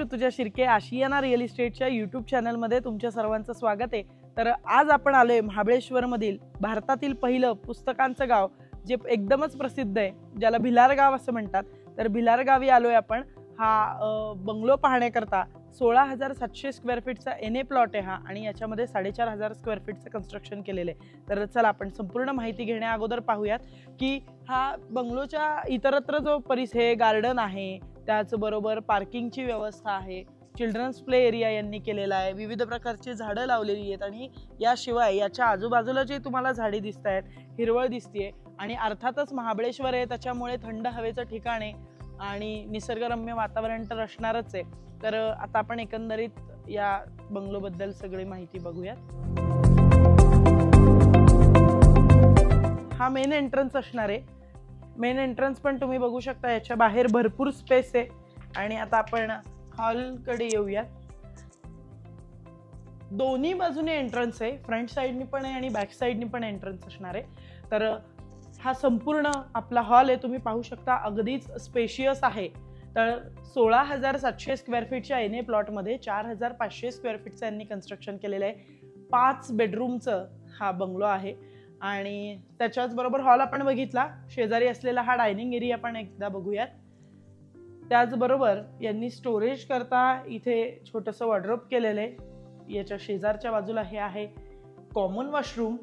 Rutuja Shirke Ashiana real इस्टेटच्या YouTube चॅनलमध्ये तुमच्या सर्वांचं स्वागत आहे। तर आज आपण आलोय महाबळेश्वरमधील भारतातील पहिलं पुस्तकांचं गाव जे एकदमच प्रसिद्ध आहे, ज्याला भिलार गाव असं म्हणतात। तर भिलार गावी आलोय आपण। हा बंगलो पाहण्याकरता 16,700 स्क्वेअर फीटचा एनए प्लॉट आहे हा, आणि याच्यामध्ये 4,500 स्क्वेअर फीटचं कन्स्ट्रक्शन केलेलं आहे। तर चला आपण संपूर्ण माहिती घेण्या अगोदर पाहूयात की हा बंगलोच्या इतरत्र जो परिसर आहे, गार्डन आहे, त्याचबरोबर पार्किंगची व्यवस्था आहे, चिल्ड्रन्स प्ले एरिया यांनी केलेला आहे, विविध प्रकारची झाडं लावलेली आहेत, आणि याशिवाय याच्या आजूबाजूला जे तुम्हाला झाडे दिसत आहेत, हिरवळ दिसते, आणि अर्थातच महाबळेश्वर आहे त्याच्यामुळे थंड हवेचं ठिकाण आहे आणि निसर्गरम्य वातावरण तर असणारच आहे। तर आता आपण एकंदरीत या बंगलोबद्दल सगळी माहिती बघूयात। हा मेन एंट्रन्स असणार आहे। मेन एंट्रन्स पण तुम्ही बघू शकता, याच्या बाहेर भरपूर स्पेस आहे। आणि आता आपण हॉलकडे येऊया। दोन्ही बाजूने एंट्रन्स आहे, फ्रंट साइडनी पण आहे आणि बॅक साइडनी पण एंट्रन्स असणार आहे। तर हा संपूर्ण आपला हॉल आहे, तुम्ही पाहू शकता, अगदीच स्पेशियस आहे। तर 16,700 स्क्वेअर फीटच्या एनए प्लॉटमध्ये 4,500 स्क्वेअर फीटचं यांनी कन्स्ट्रक्शन केलेलं आहे। 5 बेडरूमचं हा बंगलो आहे, आणि त्याच्याच बरोबर हॉल आपण बघितला, शेजारी असलेला हा डायनिंग एरिया पण एकदा बघूयात। त्याचबरोबर यांनी स्टोरेज करता इथे छोटंसं वॉर्डरोब केलेलं आहे। याच्या शेजारच्या बाजूला हे आहे कॉमन वॉशरूम,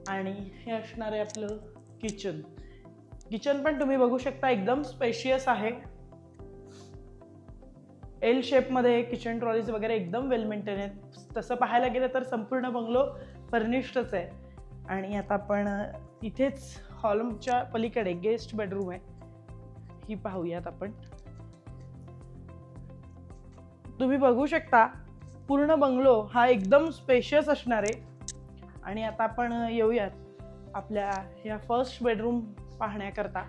आणि हे असणार आहे आपलं किचन। किचन पण तुम्ही बघू शकता, एकदम स्पेशियस आहे। एल शेप मध्ये किचन ट्रॉलीज वगैरे एकदम वेल मेंटेन आहेत। तसं पाहायला गेलं तर संपूर्ण बंगलो फर्निश्डच आहे। आणि आता आपण इथेच हॉलच्या पलीकडे गेस्ट बेडरूम आहे, ही पाहूयात आपण। तुम्ही बघू शकता पूर्ण बंगलो हा एकदम स्पेशियस असणार आहे। आणि आता आपण येऊयात आपल्या ह्या फर्स्ट बेडरूम पाहण्याकरता।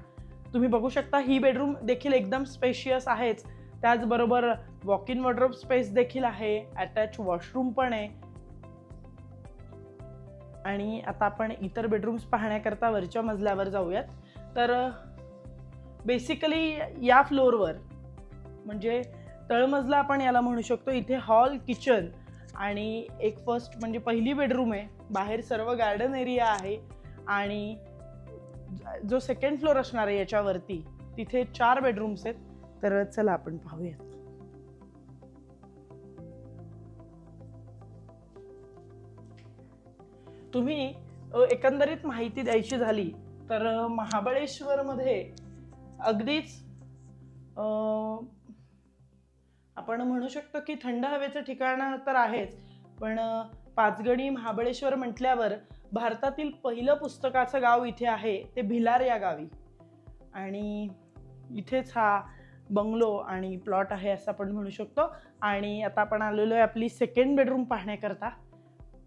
तुम्ही बघू शकता ही बेडरूम देखील एकदम स्पेशियस आहेच, त्याचबरोबर वॉक इन वॉर्डरोब स्पेस देखील आहे, अटॅच वॉशरूम पण आहे। आणि आता आपण इतर बेडरूम्स पाहण्याकरता वरच्या मजल्यावर जाऊयात। तर बेसिकली या फ्लोअरवर, म्हणजे तळमजला आपण याला म्हणू शकतो, इथे हॉल, किचन आणि एक फर्स्ट म्हणजे पहिली बेडरूम आहे। बाहेर सर्व गार्डन एरिया आहे, आणि जो सेकंड फ्लोअर असणार आहे याच्यावरती, तिथे 4 बेडरूम्स आहेत। तर चला आपण पाहूयात। तुम्ही एकंदरीत माहिती द्यायची झाली तर महाबळेश्वरमध्ये अगदीच आपण म्हणू शकतो की थंड हवेचं ठिकाण तर आहेच, पण पाचगणी महाबळेश्वर म्हटल्यावर भारतातील पहिलं पुस्तकाचं गाव इथे आहे, ते भिलार या गावी। आणि इथेच हा बंगलो आणि प्लॉट आहे असं आपण म्हणू शकतो। आणि आता आपण आलेलो आहे आपली सेकंड बेडरूम पाहण्याकरता।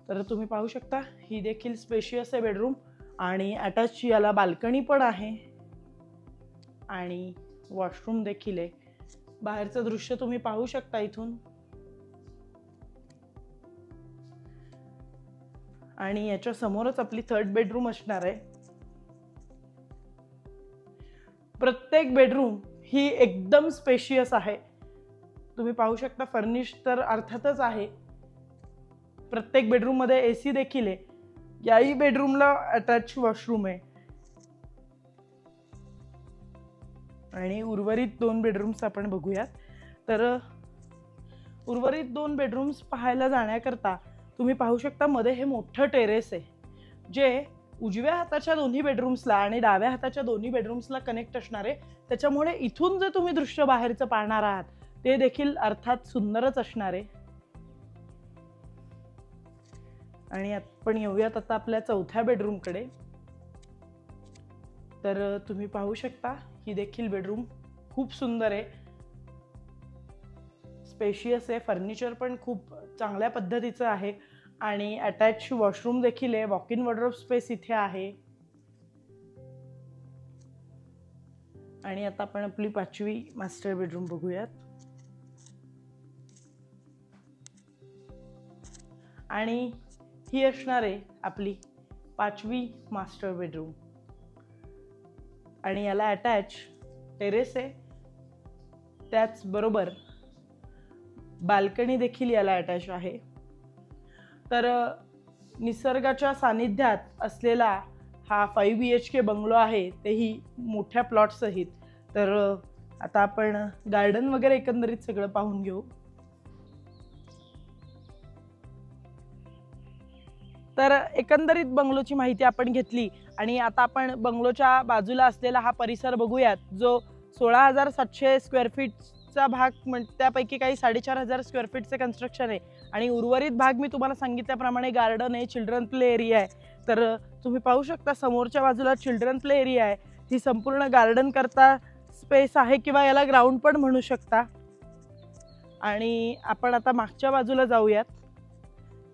तर तुम्ही पाहू शकता, ही देखील स्पेशियस आहे बेडरूम, आणि अटॅच याला बाल्कनी पण आहे, आणि वॉशरूम देखील आहे। बाहेरचं दृश्य तुम्ही पाहू शकता इथून। आणि याच्या समोरच आपली थर्ड बेडरूम असणार आहे। प्रत्येक बेडरूम ही एकदम स्पेशियस आहे। तुम्ही पाहू शकता, फर्निश तर अर्थातच आहे। प्रत्येक बेडरूम मध्ये एसी देखील आहे। याही बेडरूमला अटॅच वॉशरूम आहे, आणि उर्वरित 2 बेडरूम्स आपण बघूयात। तर उर्वरित 2 बेडरूम्स पाहायला जाण्याकरता तुम्ही पाहू शकता, मध्ये हे मोठं टेरेस आहे, जे उजव्या हाताच्या दोन्ही बेडरूम्सला आणि डाव्या हाताच्या दोन्ही बेडरूम्सला कनेक्ट असणार आहे। त्याच्यामुळे इथून जे तुम्ही दृश्य बाहेरचं पाहणार आहात ते देखील अर्थात सुंदरच असणार आहे। आणि आपण येऊयात आता आपल्या चौथ्या बेडरूमकडे। तर तुम्ही पाहू शकता, ही देखील बेडरूम खूप सुंदर आहे, स्पेशियस आहे, फर्निचर पण खूप चांगल्या पद्धतीचं आहे, आणि अटॅच वॉशरूम देखील आहे, वॉक इन वॉर्डरोब स्पेस इथे आहे। आणि आता आपण आपली 5वी मास्टर बेडरूम बघूयात। आणि ही असणार आहे आपली 5वी मास्टर बेडरूम, आणि याला अटॅच टेरेस आहे, त्याचबरोबर बाल्कनी देखील याला अटॅच आहे। तर निसर्गाच्या सानिध्यात असलेला हा 5 BHK बंगलो आहे, तेही मोठ्या प्लॉट सहित। तर आता आपण गार्डन वगैरे एकंदरीत सगळं पाहून घेऊ। तर एकंदरीत बंगलोची माहिती आपण घेतली आणि आता आपण बंगलोच्या बाजूला असलेला हा परिसर बघूयात, जो 16,700 स्क्वेअर फीटचा भाग, त्यापैकी काही 4,500 स्क्वेअर फीटचे कन्स्ट्रक्शन आहे आणि उर्वरित भाग मी तुम्हाला सांगितल्याप्रमाणे गार्डन आहे, चिल्ड्रन प्ले एरिया आहे। तर तुम्ही पाहू शकता समोरच्या बाजूला चिल्ड्रन प्ले एरिया आहे। ही संपूर्ण गार्डन करता स्पेस आहे किंवा याला ग्राउंड पण म्हणू शकता। आणि आपण आता मागच्या बाजूला जाऊयात,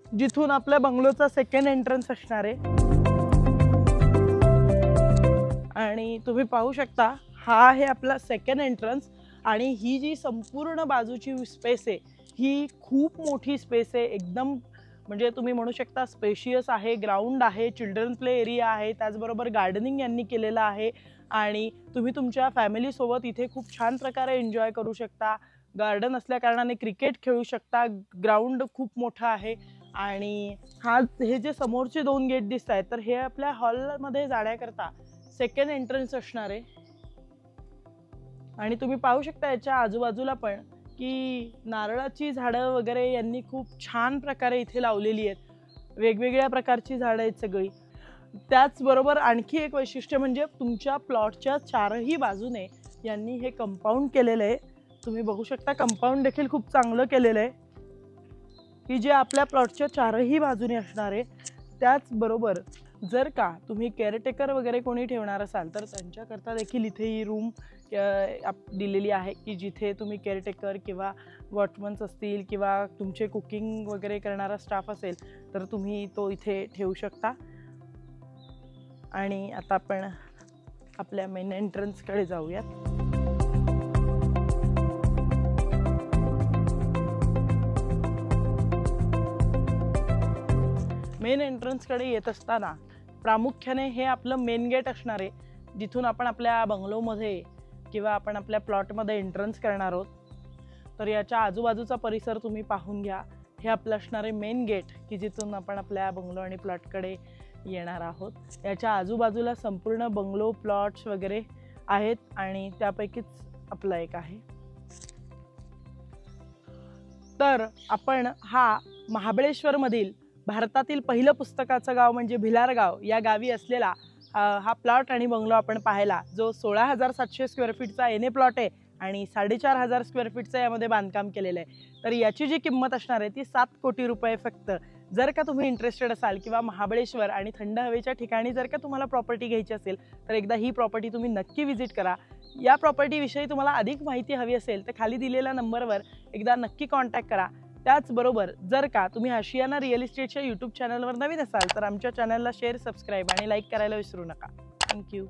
जिथून आपल्या बंगलोचा सेकंड एंट्रन्स असणार आहे। आणि तुम्ही पाहू शकता हा आहे आपला सेकंड एंट्रन्स आणि ही जी संपूर्ण बाजूची स्पेस आहे ही खूप मोठी स्पेस आहे, एकदम म्हणजे तुम्ही म्हणू शकता स्पेशियस आहे। ग्राउंड आहे, चिल्ड्रन प्ले एरिया आहे, त्याचबरोबर गार्डनिंग यांनी केलेलं आहे आणि तुम्ही तुमच्या फॅमिली सोबत इथे खूप छान प्रकारे एन्जॉय करू शकता। गार्डन असल्या कारणाने क्रिकेट खेळू शकता, ग्राउंड खूप मोठा आहे। आणि हे जे समोरचे 2 गेट दिसत आहेत, तर हे आपल्या हॉलमध्ये जाण्याकरता सेकंड एंट्रन्स असणार आहे। आणि तुम्ही पाहू शकता याच्या आजूबाजूला पण की नारळाची झाडं वगैरे यांनी खूप छान प्रकारे इथे लावलेली आहेत, वेगवेगळ्या प्रकारची झाडं आहेत सगळी। त्याचबरोबर आणखी एक वैशिष्ट्य म्हणजे तुमच्या प्लॉटच्या 4ही बाजूने यांनी हे कंपाऊंड केलेलं आहे। तुम्ही बघू शकता कंपाऊंड देखील खूप चांगलं केलेलं आहे की जे आपल्या प्लॉटच्या 4ही बाजूने असणार आहे। त्याचबरोबर जर का तुम्ही केअरटेकर वगैरे कोणी ठेवणार असाल तर त्यांच्याकरता देखील इथे ही रूम दिलेली आहे की जिथे तुम्ही केअरटेकर किंवा वॉचमन्स असतील किंवा तुमचे कुकिंग वगैरे करणारा स्टाफ असेल तर तुम्ही तो इथे ठेवू शकता। आणि आता आपण आपल्या मेन एंट्रन्सकडे जाऊयात। मेन एंट्रन्सकडे येत असताना प्रामुख्याने हे आपलं मेन गेट असणार आहे, जिथून आपण आपल्या बंगलोमध्ये किंवा आपण आपल्या प्लॉटमध्ये एंट्रन्स करणार आहोत। तर याच्या आजूबाजूचा परिसर तुम्ही पाहून घ्या। हे आपलं असणारे मेन गेट की जिथून आपण आपल्या बंगलो आणि प्लॉटकडे येणार आहोत। याच्या आजूबाजूला संपूर्ण बंगलो प्लॉट्स वगैरे आहेत आणि त्यापैकीच आपला एक आहे। तर आपण हा महाबळेश्वरमधील भारतातील पहिलं पुस्तकाचं गाव म्हणजे भिलार गाव या गावी असलेला हा प्लॉट आणि बंगलो आपण पाहिला, जो 16,700 स्क्वेअर फीटचा एन ए प्लॉट आहे आणि 4,500 स्क्वेअर फीटचं यामध्ये बांधकाम केलेलं आहे। तर याची जी किंमत असणार आहे ती 7 कोटी रुपये फक्त। जर का तुम्ही इंटरेस्टेड असाल किंवा महाबळेश्वर आणि थंड हवेच्या ठिकाणी जर का तुम्हाला प्रॉपर्टी घ्यायची असेल तर एकदा ही प्रॉपर्टी तुम्ही नक्की व्हिजिट करा। या प्रॉपर्टीविषयी तुम्हाला अधिक माहिती हवी असेल तर खाली दिलेल्या नंबरवर एकदा नक्की कॉन्टॅक्ट करा। त्याचबरोबर जर का तुम्ही आशियाना रिअल इस्टेटच्या यूट्यूब चॅनलवर नवीन असाल तर आमच्या चॅनलला शेअर, सबस्क्राईब आणि लाईक करायला विसरू नका। थँक्यू।